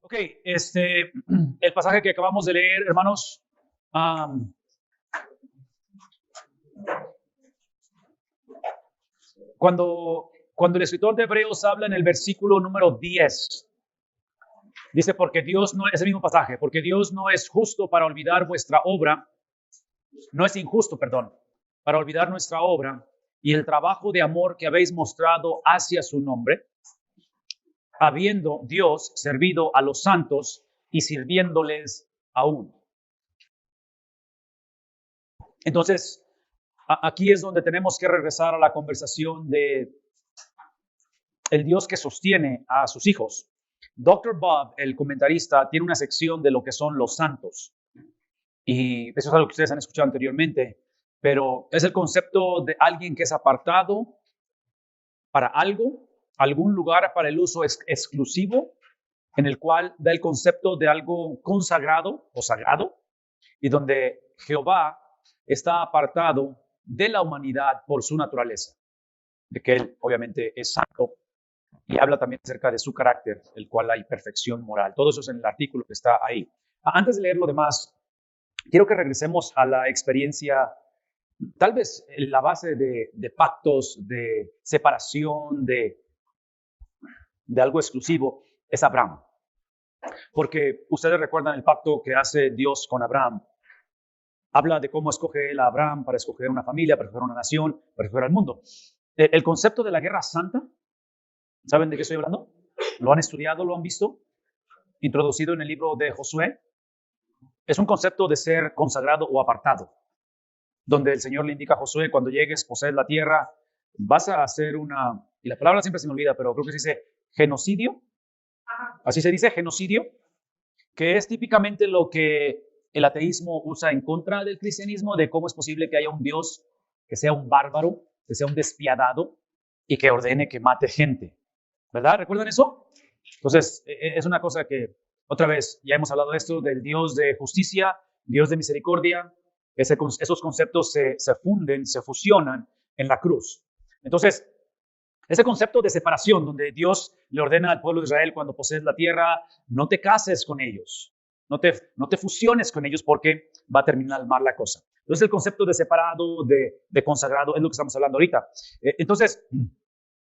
Ok, el pasaje que acabamos de leer, hermanos, am, cuando el escritor de Hebreos habla en el versículo número 10, dice, porque Dios no es el mismo pasaje, porque Dios no es justo para olvidar vuestra obra, no es injusto, perdón, para olvidar nuestra obra y el trabajo de amor que habéis mostrado hacia su nombre, habiendo Dios servido a los santos y sirviéndoles aún. Entonces, aquí es donde tenemos que regresar a la conversación de el Dios que sostiene a sus hijos. Dr. Bob, el comentarista, tiene una sección de lo que son los santos. Y eso es algo que ustedes han escuchado anteriormente, pero es el concepto de alguien que es apartado para algo, algún lugar para el uso exclusivo, en el cual da el concepto de algo consagrado o sagrado, y donde Jehová está apartado de la humanidad por su naturaleza, de que Él obviamente es santo, y habla también acerca de su carácter, el cual hay perfección moral. Todo eso es en el artículo que está ahí. Antes de leer lo demás, quiero que regresemos a la experiencia, tal vez la base de pactos, de separación, de algo exclusivo, es Abraham. Porque ustedes recuerdan el pacto que hace Dios con Abraham. Habla de cómo escoge él a Abraham para escoger una familia, para escoger una nación, para escoger al mundo. El concepto de la guerra santa, ¿saben de qué estoy hablando? ¿Lo han estudiado? ¿Lo han visto? Introducido en el libro de Josué. Es un concepto de ser consagrado o apartado, donde el Señor le indica a Josué, cuando llegues, posees la tierra, vas a hacer una, y la palabra siempre se me olvida, pero creo que se dice genocidio, así se dice, genocidio, que es típicamente lo que el ateísmo usa en contra del cristianismo, de cómo es posible que haya un Dios que sea un bárbaro, que sea un despiadado y que ordene que mate gente. ¿Verdad? ¿Recuerdan eso? Entonces, es una cosa que, otra vez, ya hemos hablado de esto, del Dios de justicia, Dios de misericordia. Esos conceptos se funden, se fusionan en la cruz. Entonces, ese concepto de separación, donde Dios le ordena al pueblo de Israel cuando posees la tierra, no te cases con ellos, no te fusiones con ellos porque va a terminar mal la cosa. Entonces, el concepto de separado, de consagrado, es lo que estamos hablando ahorita. Entonces,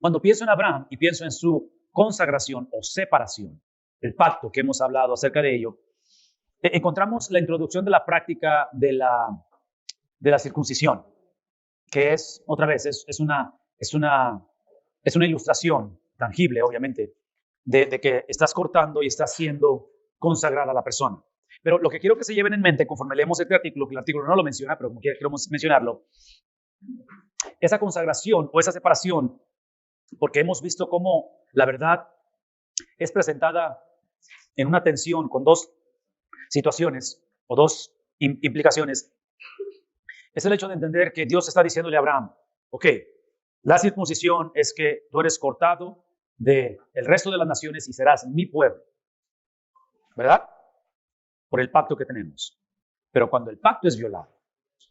cuando pienso en Abraham y pienso en su consagración o separación, el pacto que hemos hablado acerca de ello, encontramos la introducción de la práctica de la circuncisión, que es, otra vez, es una ilustración tangible, obviamente, de que estás cortando y estás siendo consagrada a la persona. Pero lo que quiero que se lleven en mente conforme leemos este artículo, que el artículo no lo menciona, pero como quiero mencionarlo, esa consagración o esa separación, porque hemos visto cómo la verdad es presentada en una tensión con dos situaciones o dos implicaciones, es el hecho de entender que Dios está diciéndole a Abraham, ok, la circuncisión es que tú eres cortado del resto de las naciones y serás mi pueblo, ¿verdad? Por el pacto que tenemos. Pero cuando el pacto es violado,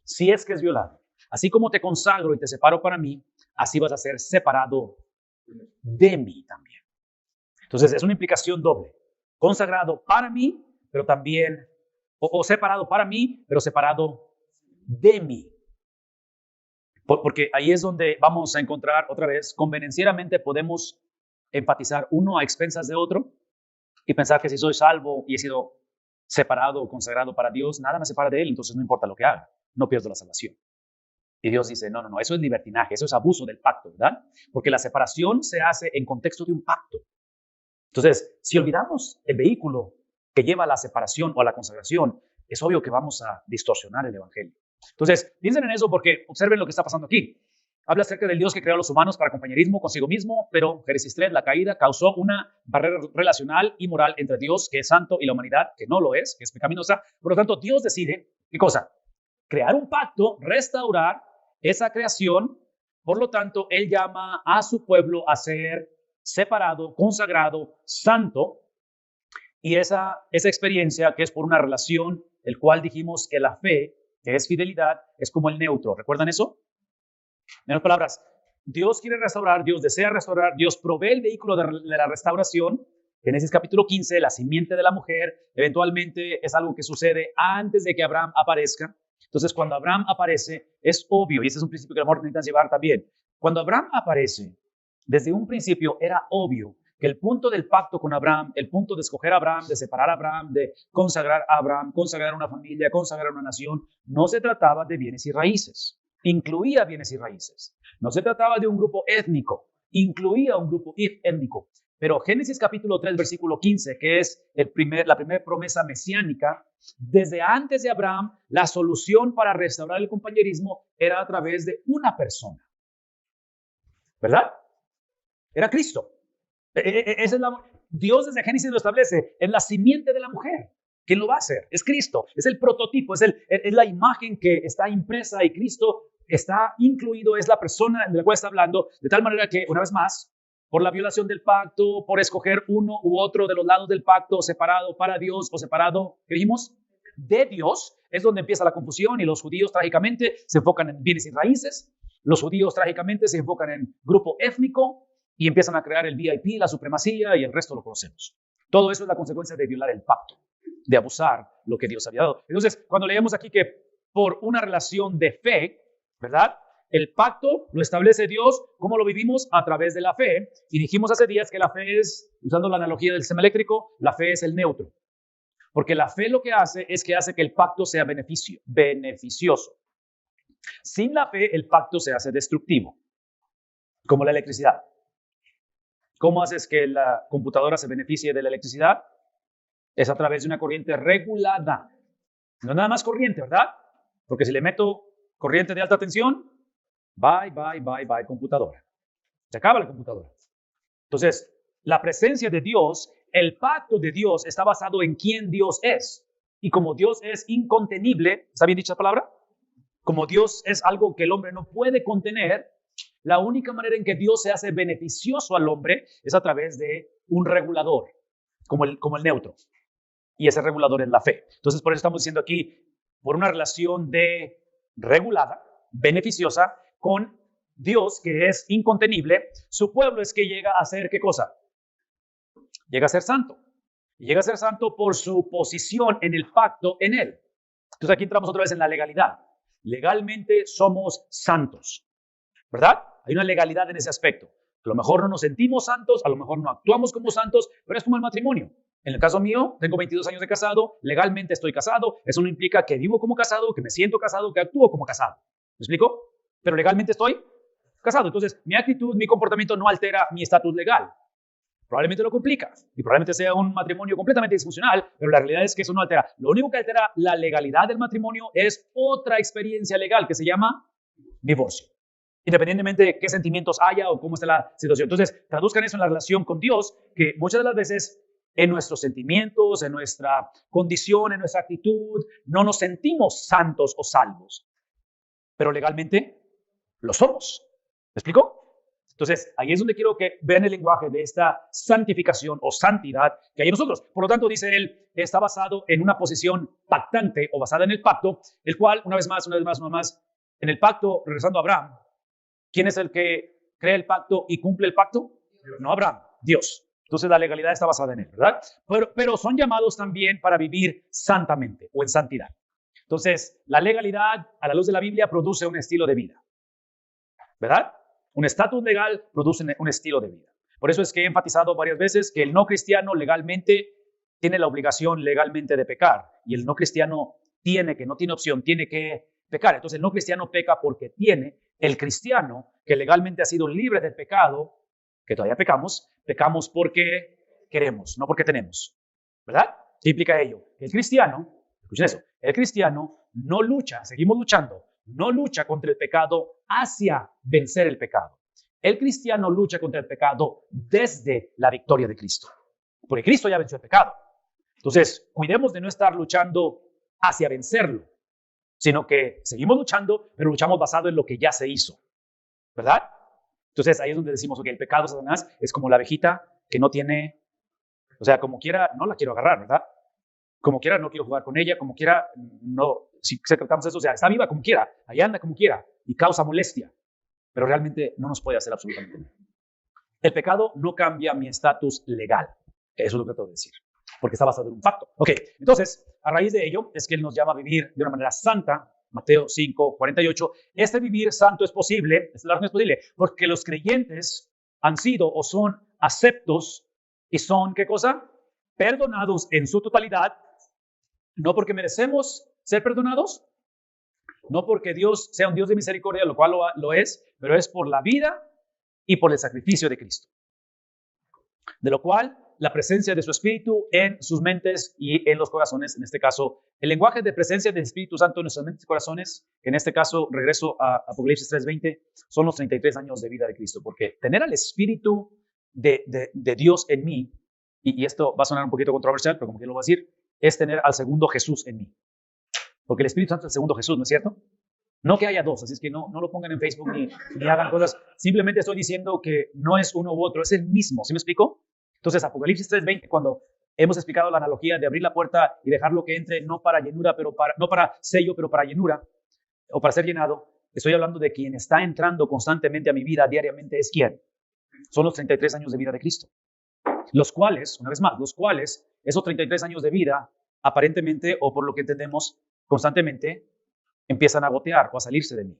si es que es violado, así como te consagro y te separo para mí, así vas a ser separado de mí también. Entonces es una implicación doble. Consagrado para mí, pero también, o separado para mí, pero separado de mí. Porque ahí es donde vamos a encontrar otra vez, convenencieramente podemos empatizar uno a expensas de otro y pensar que si soy salvo y he sido separado o consagrado para Dios, nada me separa de Él, entonces no importa lo que haga, no pierdo la salvación. Y Dios dice, no, eso es libertinaje, eso es abuso del pacto, ¿verdad? Porque la separación se hace en contexto de un pacto. Entonces, si olvidamos el vehículo que lleva a la separación o a la consagración, es obvio que vamos a distorsionar el evangelio. Entonces, piensen en eso porque observen lo que está pasando aquí. Habla acerca del Dios que creó a los humanos para compañerismo consigo mismo, pero Génesis 3, la caída, causó una barrera relacional y moral entre Dios, que es santo, y la humanidad, que no lo es, que es pecaminosa. Por lo tanto, Dios decide, ¿qué cosa? Crear un pacto, restaurar esa creación. Por lo tanto, Él llama a su pueblo a ser separado, consagrado, santo, y esa experiencia que es por una relación, el cual dijimos que la fe, que es fidelidad, es como el neutro. ¿Recuerdan eso? En otras palabras, Dios quiere restaurar, Dios desea restaurar, Dios provee el vehículo de la restauración, Génesis capítulo 15, la simiente de la mujer, eventualmente es algo que sucede antes de que Abraham aparezca. Entonces, cuando Abraham aparece, es obvio, y ese es un principio que a lo mejor necesitas llevar también. Cuando Abraham aparece, desde un principio era obvio que el punto del pacto con Abraham, el punto de escoger a Abraham, de separar a Abraham, de consagrar a Abraham, consagrar una familia, consagrar una nación, no se trataba de bienes y raíces. Incluía bienes y raíces. No se trataba de un grupo étnico, incluía un grupo étnico. Pero Génesis capítulo 3, versículo 15, que es la primera promesa mesiánica, desde antes de Abraham, la solución para restaurar el compañerismo era a través de una persona. ¿Verdad? Era Cristo. Dios desde Génesis lo establece, en la simiente de la mujer. ¿Quién lo va a hacer? Es Cristo, es el prototipo, es la imagen que está impresa y Cristo está incluido, es la persona de la cual está hablando, de tal manera que, una vez más, por la violación del pacto, por escoger uno u otro de los lados del pacto, separado para Dios o separado, ¿qué dijimos? De Dios, es donde empieza la confusión y los judíos trágicamente se enfocan en bienes y raíces, los judíos trágicamente se enfocan en grupo étnico y empiezan a crear el VIP, la supremacía y el resto lo conocemos. Todo eso es la consecuencia de violar el pacto, de abusar lo que Dios había dado. Entonces, cuando leemos aquí que por una relación de fe, ¿verdad? El pacto lo establece Dios. ¿Cómo lo vivimos? A través de la fe. Y dijimos hace días que la fe es, usando la analogía del sistema eléctrico, la fe es el neutro. Porque la fe lo que hace es que hace que el pacto sea beneficioso. Sin la fe, el pacto se hace destructivo, como la electricidad. ¿Cómo haces que la computadora se beneficie de la electricidad? Es a través de una corriente regulada. No nada más corriente, ¿verdad? Porque si le meto corriente de alta tensión, bye, computadora. Se acaba la computadora. Entonces, la presencia de Dios, el pacto de Dios está basado en quién Dios es. Y como Dios es incontenible, ¿está bien dicha la palabra? Como Dios es algo que el hombre no puede contener, la única manera en que Dios se hace beneficioso al hombre es a través de un regulador, como el neutro. Y ese regulador es la fe. Entonces, por eso estamos diciendo aquí, por una relación de regulada, beneficiosa, con Dios que es incontenible, su pueblo es que llega a ser, ¿qué cosa? Llega a ser santo. Y llega a ser santo por su posición en el pacto en él. Entonces aquí entramos otra vez en la legalidad. Legalmente somos santos, ¿verdad? Hay una legalidad en ese aspecto. A lo mejor no nos sentimos santos, a lo mejor no actuamos como santos, pero es como el matrimonio. En el caso mío, tengo 22 años de casado, legalmente estoy casado, eso no implica que vivo como casado, que me siento casado, que actúo como casado. ¿Me explico? Pero legalmente estoy casado. Entonces, mi actitud, mi comportamiento no altera mi estatus legal. Probablemente lo complica y probablemente sea un matrimonio completamente disfuncional, pero la realidad es que eso no altera. Lo único que altera la legalidad del matrimonio es otra experiencia legal que se llama divorcio. Independientemente de qué sentimientos haya o cómo está la situación. Entonces, traduzcan eso en la relación con Dios, que muchas de las veces en nuestros sentimientos, en nuestra condición, en nuestra actitud, no nos sentimos santos o salvos, pero legalmente lo somos. ¿Me explico? Entonces, ahí es donde quiero que vean el lenguaje de esta santificación o santidad que hay en nosotros. Por lo tanto, dice él, está basado en una posición pactante o basada en el pacto, el cual, una vez más, en el pacto, regresando a Abraham, ¿quién es el que crea el pacto y cumple el pacto? No Abraham, Dios. Entonces, la legalidad está basada en él, ¿verdad? Pero son llamados también para vivir santamente o en santidad. Entonces, la legalidad, a la luz de la Biblia, produce un estilo de vida, ¿verdad? Un estatus legal produce un estilo de vida. Por eso es que he enfatizado varias veces que el no cristiano legalmente tiene la obligación legalmente de pecar y el no cristiano no tiene opción, tiene que pecar. Entonces el no cristiano peca porque tiene, el cristiano que legalmente ha sido libre del pecado, que todavía pecamos porque queremos, no porque tenemos. ¿Verdad? ¿Qué implica ello? El cristiano, escuchen eso, el cristiano no lucha, seguimos luchando, no lucha contra el pecado hacia vencer el pecado. El cristiano lucha contra el pecado desde la victoria de Cristo, porque Cristo ya venció el pecado. Entonces, cuidemos de no estar luchando hacia vencerlo, sino que seguimos luchando, pero luchamos basado en lo que ya se hizo, ¿verdad? Entonces, ahí es donde decimos, ok, el pecado de Satanás es como la abejita que no tiene, o sea, como quiera, no la quiero agarrar, ¿verdad? Como quiera, no quiero jugar con ella, como quiera, no, si tratamos eso, o sea, está viva como quiera, ahí anda como quiera y causa molestia, pero realmente no nos puede hacer absolutamente nada. El pecado no cambia mi estatus legal. Eso es lo que tengo que decir, porque está basado en un pacto. Ok, entonces, a raíz de ello, es que Él nos llama a vivir de una manera santa. Mateo 5:48. Este vivir santo es posible, es posible, porque los creyentes han sido o son aceptos y son, ¿qué cosa? Perdonados en su totalidad, no porque merecemos ser perdonados, no porque Dios sea un Dios de misericordia, lo cual lo es, pero es por la vida y por el sacrificio de Cristo. De lo cual, la presencia de su Espíritu en sus mentes y en los corazones, en este caso, el lenguaje de presencia del Espíritu Santo en nuestras mentes y corazones, que en este caso, regreso a Apocalipsis 3:20, son los 33 años de vida de Cristo, porque tener al Espíritu de Dios en mí, y esto va a sonar un poquito controversial, pero como que lo voy a decir, es tener al segundo Jesús en mí. Porque el Espíritu Santo es el segundo Jesús, ¿no es cierto? No que haya dos, así es que no lo pongan en Facebook ni hagan cosas. Simplemente estoy diciendo que no es uno u otro, es el mismo. ¿Sí me explico? Entonces, Apocalipsis 3:20, cuando hemos explicado la analogía de abrir la puerta y dejarlo que entre, no para llenura, no para sello, pero para llenura, o para ser llenado, estoy hablando de quien está entrando constantemente a mi vida diariamente. ¿Es quién? Son los 33 años de vida de Cristo. Los cuales, una vez más, esos 33 años de vida, aparentemente, o por lo que entendemos, constantemente empiezan a gotear o a salirse de mí.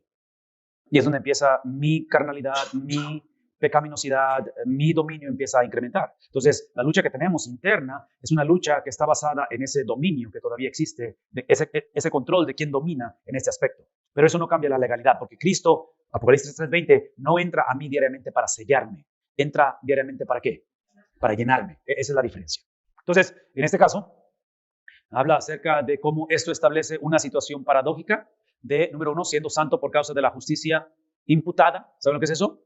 Y es donde empieza mi carnalidad, mi pecaminosidad, mi dominio empieza a incrementar. Entonces, la lucha que tenemos interna es una lucha que está basada en ese dominio que todavía existe, ese control de quién domina en este aspecto. Pero eso no cambia la legalidad, porque Cristo, Apocalipsis 3:20, no entra a mí diariamente para sellarme. Entra diariamente ¿para qué? Para llenarme. Esa es la diferencia. Entonces, en este caso, habla acerca de cómo esto establece una situación paradójica de, número uno, siendo santo por causa de la justicia imputada. ¿Saben lo que es eso?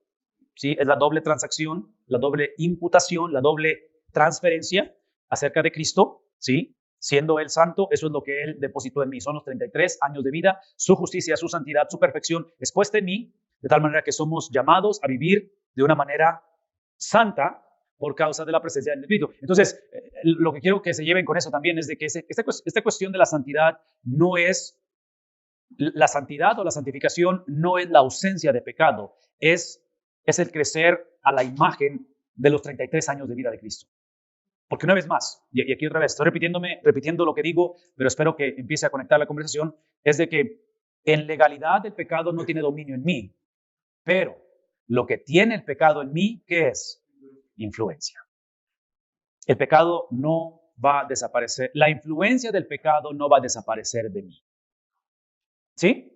Sí, es la doble transacción, la doble imputación, la doble transferencia acerca de Cristo, ¿sí? Siendo Él santo, eso es lo que Él depositó en mí. Son los 33 años de vida, su justicia, su santidad, su perfección es puesta en mí, de tal manera que somos llamados a vivir de una manera santa por causa de la presencia del Espíritu. Entonces, lo que quiero que se lleven con eso también es de que esta cuestión de la santidad no es, la santidad o la santificación no es la ausencia de pecado, es el crecer a la imagen de los 33 años de vida de Cristo. Porque una vez más, y aquí otra vez, estoy repitiendo lo que digo, pero espero que empiece a conectar la conversación, es de que en legalidad el pecado no tiene dominio en mí, pero lo que tiene el pecado en mí, ¿qué es? Influencia. El pecado no va a desaparecer, la influencia del pecado no va a desaparecer de mí. ¿Sí?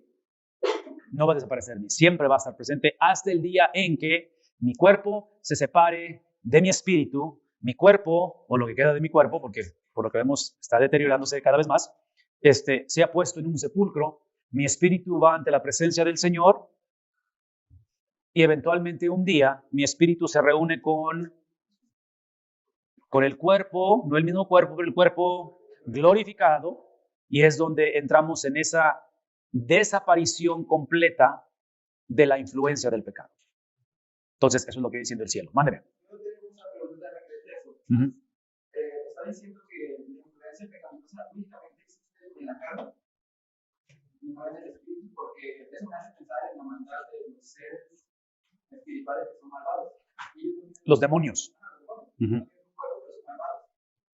No va a desaparecer de mí, siempre va a estar presente hasta el día en que mi cuerpo se separe de mi espíritu, mi cuerpo, o lo que queda de mi cuerpo, porque por lo que vemos está deteriorándose cada vez más, sea puesto en un sepulcro, mi espíritu va ante la presencia del Señor y eventualmente un día mi espíritu se reúne con el cuerpo, no el mismo cuerpo, pero el cuerpo glorificado, y es donde entramos en esa desaparición completa de la influencia del pecado. Entonces, eso es lo que dice diciendo el cielo. Mándeme. Yo tengo una pregunta referente a eso. Está diciendo que la influencia pecaminosa únicamente existe en la carne, no en el espíritu, porque eso me hace pensar en la maldad de los seres espirituales que son malvados. Los demonios. Y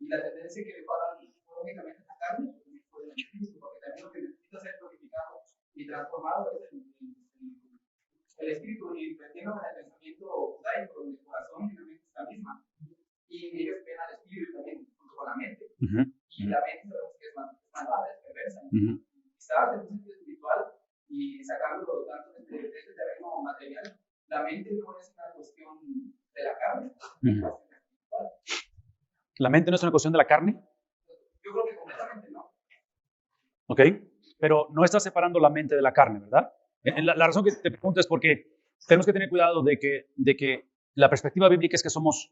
la tendencia que le pagan únicamente en la carne, pues en el espíritu, porque también lo que necesita ser glorificado y transformado es el espíritu, y metiéndome en el pensamiento judaico, donde el corazón y la mente es la misma. Y ellos ven al espíritu también, junto con la mente. Y la mente sabemos que es malvada, es perversa. Quizás en un sentido espiritual y sacándolo tanto de este terreno material, la mente no es una cuestión de la carne, ¿La mente no es una cuestión de la carne? Yo creo que completamente no. Ok, pero no estás separando la mente de la carne, ¿verdad? La razón que te pregunto es porque tenemos que tener cuidado de que la perspectiva bíblica es que somos,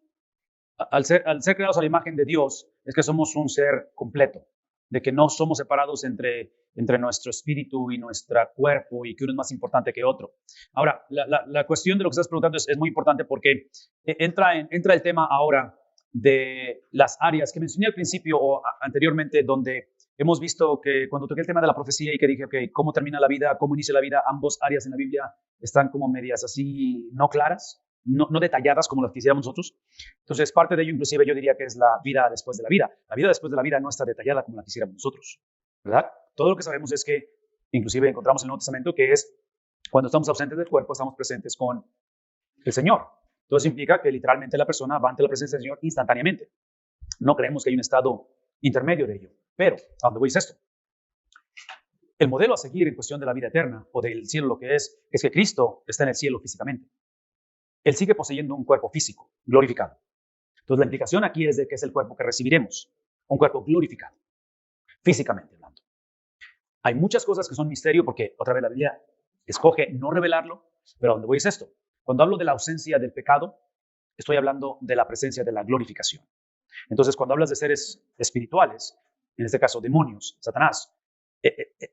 al ser creados a la imagen de Dios, es que somos un ser completo, de que no somos separados entre nuestro espíritu y nuestro cuerpo y que uno es más importante que otro. Ahora, la cuestión de lo que estás preguntando es muy importante porque entra el tema ahora de las áreas que mencioné al principio o anteriormente, donde hemos visto que cuando toqué el tema de la profecía y que dije, okay, cómo termina la vida, cómo inicia la vida, ambas áreas en la Biblia están como medias así no claras. no detalladas como las quisiéramos nosotros. Entonces, parte de ello inclusive yo diría que es la vida después de la vida. La vida después de la vida no está detallada como la quisiéramos nosotros, ¿verdad? Todo lo que sabemos es que, inclusive encontramos en el Nuevo Testamento, que es cuando estamos ausentes del cuerpo, estamos presentes con el Señor. Entonces implica que literalmente la persona va ante la presencia del Señor instantáneamente. No creemos que hay un estado intermedio de ello. Pero, ¿a dónde voy es esto? El modelo a seguir en cuestión de la vida eterna o del cielo lo que es que Cristo está en el cielo físicamente. Él sigue poseyendo un cuerpo físico, glorificado. Entonces la implicación aquí es de que es el cuerpo que recibiremos, un cuerpo glorificado, físicamente hablando. Hay muchas cosas que son misterio porque, otra vez, la Biblia escoge no revelarlo, pero ¿a dónde voy es esto? Cuando hablo de la ausencia del pecado, estoy hablando de la presencia de la glorificación. Entonces, cuando hablas de seres espirituales, en este caso demonios, Satanás,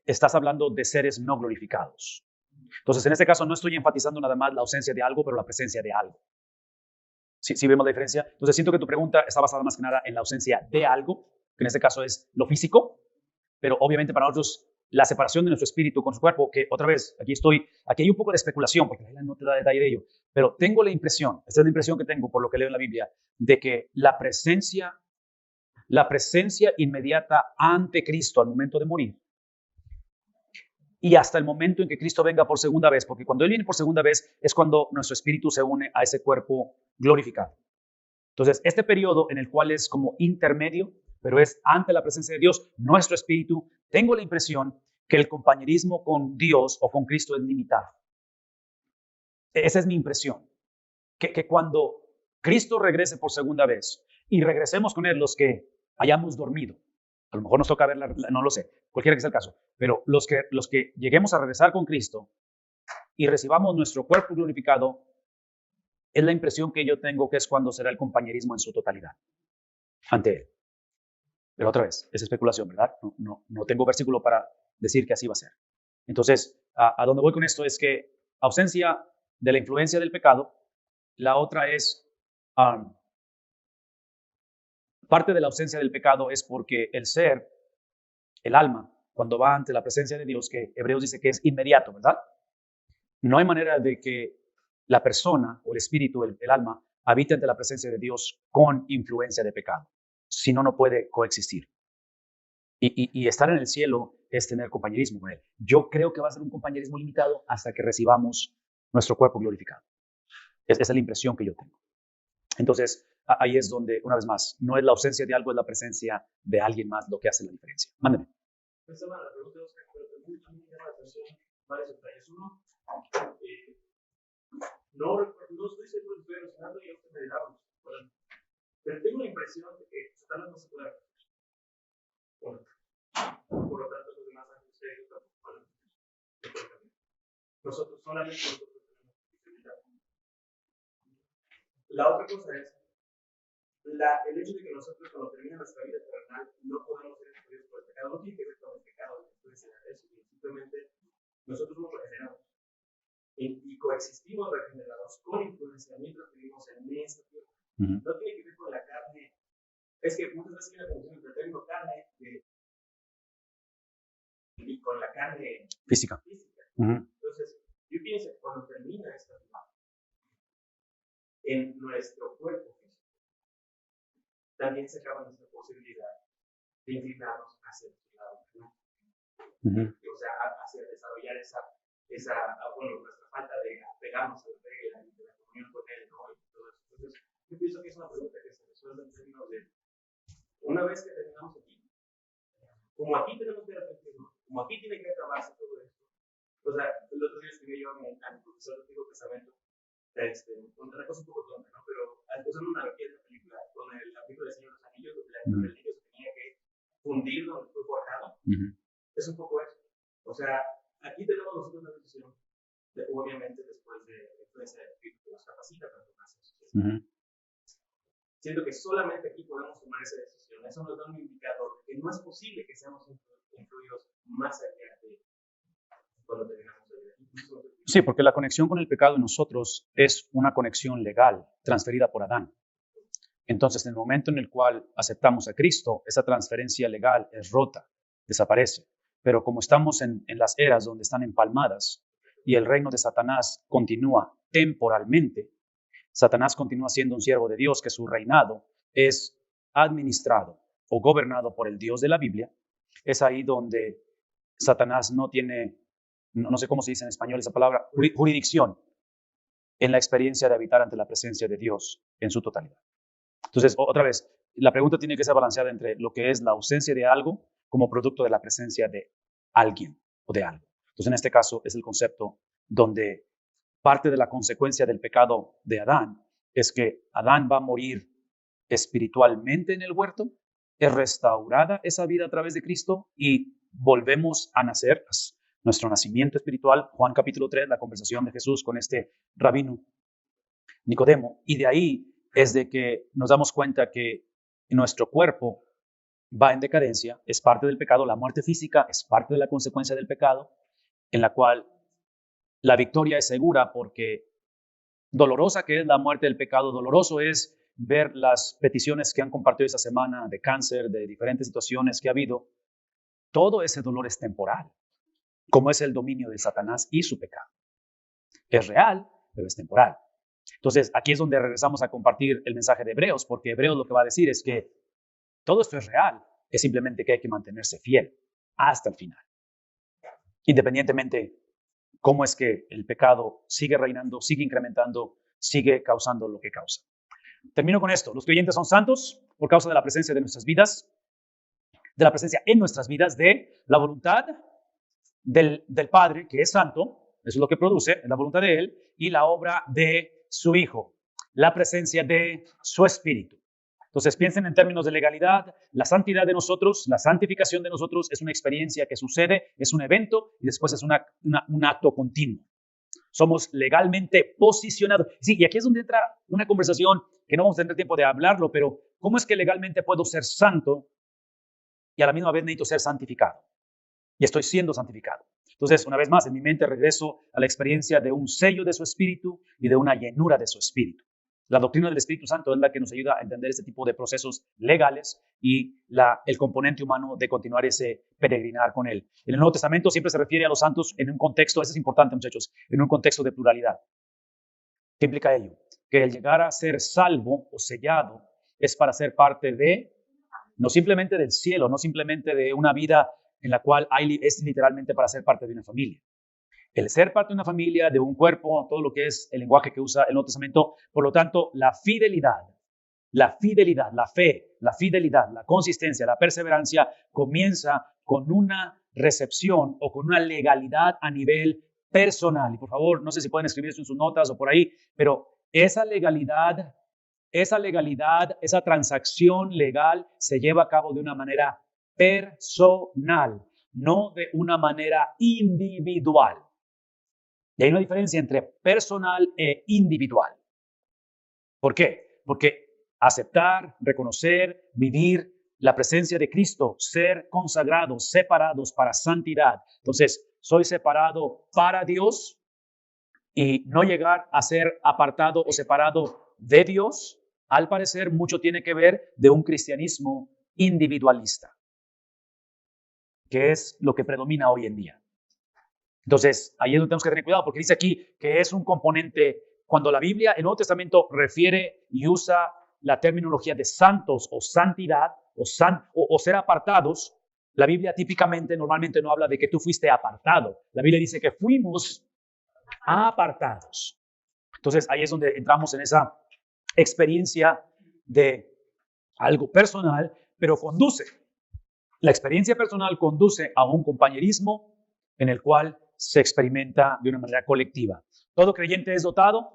estás hablando de seres no glorificados. Entonces, en este caso no estoy enfatizando nada más la ausencia de algo, pero la presencia de algo. ¿Sí vemos la diferencia? Entonces, siento que tu pregunta está basada más que nada en la ausencia de algo, que en este caso es lo físico, pero obviamente para nosotros la separación de nuestro espíritu con su cuerpo, que otra vez, aquí hay un poco de especulación, porque la Biblia no te da detalle de ello, pero tengo la impresión, esta es la impresión que tengo por lo que leo en la Biblia, de que la presencia inmediata ante Cristo al momento de morir, y hasta el momento en que Cristo venga por segunda vez, porque cuando Él viene por segunda vez es cuando nuestro espíritu se une a ese cuerpo glorificado. Entonces, este periodo en el cual es como intermedio, pero es ante la presencia de Dios, nuestro espíritu, tengo la impresión que el compañerismo con Dios o con Cristo es limitado. Esa es mi impresión. Que cuando Cristo regrese por segunda vez y regresemos con Él los que hayamos dormido, a lo mejor nos toca verla, no lo sé, cualquiera que sea el caso, pero los que lleguemos a regresar con Cristo y recibamos nuestro cuerpo glorificado, es la impresión que yo tengo que es cuando será el compañerismo en su totalidad ante Él. Pero otra vez, es especulación, ¿verdad? No tengo versículo para decir que así va a ser. Entonces, a dónde voy con esto es que ausencia de la influencia del pecado, la otra es, parte de la ausencia del pecado es porque el ser, el alma, cuando va ante la presencia de Dios, que Hebreos dice que es inmediato, ¿verdad? No hay manera de que la persona o el espíritu, el alma, habite ante la presencia de Dios con influencia de pecado. Si no, no puede coexistir. Y estar en el cielo es tener compañerismo con Él. Yo creo que va a ser un compañerismo limitado hasta que recibamos nuestro cuerpo glorificado. Esa es la impresión que yo tengo. Entonces, ahí es donde, una vez más, no es la ausencia de algo, es la presencia de alguien más lo que hace la diferencia. Mándeme. Esta semana la pregunta es que me llama la atención varios detalles. Uno, no estoy seguro de que estoy alucinando y esto me dirá, pero tengo la impresión de que Satanás no se puede hacer. Bueno, por lo tanto, los demás ángeles que nosotros solamente nosotros tenemos posibilidad. La otra cosa es el hecho de que nosotros cuando termina nuestra vida terrenal no podemos ser destruidos por el pecado. No tiene que ver con el pecado, simplemente nosotros nos regeneramos y coexistimos regenerados con influencia mientras vivimos en este tiempo. No tiene que ver con la carne. Es que muchas veces hay una confusión entre el término carne y con la carne física. Entonces, yo pienso que cuando termina esta vida, en nuestro cuerpo físico, también se acaba nuestra posibilidad de inclinarnos hacia el lado, ¿no? O sea, hacia desarrollar nuestra falta de apegarnos a la regla y de la comunión con Él, ¿no? Y todo eso. Entonces, yo pienso que es una pregunta que se resuelve en términos de, una vez que terminamos aquí, como aquí tenemos que reflexionar, como aquí tiene que acabarse todo esto. O sea, el otro día escribí yo a mi profesor de Antiguo Testamento, una cosa un poco tonta, ¿no? Pero usando una analogía de la película, con la película del Señor de los Anillos, donde el anillo se tenía que fundir donde fue forjado, es un poco eso. O sea, aquí tenemos nosotros una decisión, obviamente después de la influencia del Espíritu que nos capacita para tomar esa decisión. Siento que solamente aquí podemos tomar esa decisión. Eso nos da un indicador de que no es posible que seamos influidos más allá de cuando terminamos de vida. Sí, porque la conexión con el pecado en nosotros es una conexión legal transferida por Adán. Entonces, en el momento en el cual aceptamos a Cristo, esa transferencia legal es rota, desaparece. Pero como estamos en las eras donde están empalmadas y el reino de Satanás continúa temporalmente, Satanás continúa siendo un siervo de Dios, que su reinado es administrado o gobernado por el Dios de la Biblia. Es ahí donde Satanás no tiene, no sé cómo se dice en español esa palabra, jurisdicción en la experiencia de habitar ante la presencia de Dios en su totalidad. Entonces, otra vez, la pregunta tiene que ser balanceada entre lo que es la ausencia de algo como producto de la presencia de alguien o de algo. Entonces, en este caso, es el concepto donde parte de la consecuencia del pecado de Adán es que Adán va a morir espiritualmente en el huerto, es restaurada esa vida a través de Cristo y volvemos a nacer, nuestro nacimiento espiritual. Juan capítulo 3, la conversación de Jesús con este rabino Nicodemo, y de ahí es de que nos damos cuenta que nuestro cuerpo va en decadencia, es parte del pecado, la muerte física es parte de la consecuencia del pecado, en la cual la victoria es segura porque dolorosa que es la muerte del pecado, doloroso es ver las peticiones que han compartido esta semana de cáncer, de diferentes situaciones que ha habido. Todo ese dolor es temporal, como es el dominio de Satanás y su pecado. Es real, pero es temporal. Entonces, aquí es donde regresamos a compartir el mensaje de Hebreos, porque Hebreos lo que va a decir es que todo esto es real, es simplemente que hay que mantenerse fiel hasta el final. Independientemente cómo es que el pecado sigue reinando, sigue incrementando, sigue causando lo que causa. Termino con esto. Los creyentes son santos por causa de la presencia de nuestras vidas, de la presencia en nuestras vidas de la voluntad del Padre, que es santo, eso es lo que produce, es la voluntad de Él, y la obra de su Hijo, la presencia de su Espíritu. Entonces piensen en términos de legalidad, la santidad de nosotros, la santificación de nosotros es una experiencia que sucede, es un evento y después es un acto continuo. Somos legalmente posicionados. Sí, y aquí es donde entra una conversación que no vamos a tener tiempo de hablarlo, pero ¿cómo es que legalmente puedo ser santo y a la misma vez necesito ser santificado? Y estoy siendo santificado. Entonces, una vez más, en mi mente regreso a la experiencia de un sello de su Espíritu y de una llenura de su Espíritu. La doctrina del Espíritu Santo es la que nos ayuda a entender este tipo de procesos legales y el componente humano de continuar ese peregrinar con Él. En el Nuevo Testamento siempre se refiere a los santos en un contexto, eso es importante, muchachos, en un contexto de pluralidad. ¿Qué implica ello? Que el llegar a ser salvo o sellado es para ser parte de, no simplemente del cielo, no simplemente de una vida en la cual es literalmente para ser parte de una familia. El ser parte de una familia, de un cuerpo, todo lo que es el lenguaje que usa el Nuevo Testamento, por lo tanto, la fidelidad, la fe, la fidelidad, la consistencia, la perseverancia comienza con una recepción o con una legalidad a nivel personal. Y por favor, no sé si pueden escribir eso en sus notas o por ahí, pero esa legalidad, esa transacción legal se lleva a cabo de una manera personal, no de una manera individual. Y hay una diferencia entre personal e individual. ¿Por qué? Porque aceptar, reconocer, vivir la presencia de Cristo, ser consagrados, separados para santidad. Entonces, soy separado para Dios y no llegar a ser apartado o separado de Dios, al parecer mucho tiene que ver de un cristianismo individualista, que es lo que predomina hoy en día. Entonces, ahí es donde tenemos que tener cuidado, porque dice aquí que es un componente, cuando la Biblia, el Nuevo Testamento, refiere y usa la terminología de santos o santidad o ser apartados, la Biblia típicamente, normalmente no habla de que tú fuiste apartado. La Biblia dice que fuimos apartados. Entonces, ahí es donde entramos en esa experiencia de algo personal, pero la experiencia personal conduce a un compañerismo en el cual se experimenta de una manera colectiva. Todo creyente es dotado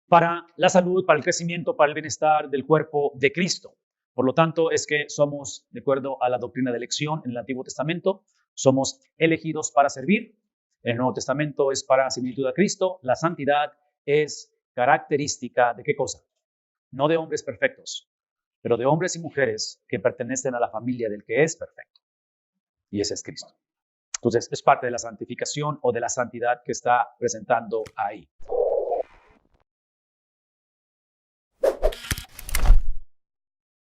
para la salud, para el crecimiento, para el bienestar del cuerpo de Cristo. Por lo tanto, es que somos, de acuerdo a la doctrina de elección en el Antiguo Testamento, somos elegidos para servir. En el Nuevo Testamento es para similitud a Cristo. La santidad es característica de ¿qué cosa? No de hombres perfectos, pero de hombres y mujeres que pertenecen a la familia del que es perfecto. Y ese es Cristo. Entonces, es parte de la santificación o de la santidad que está presentando ahí.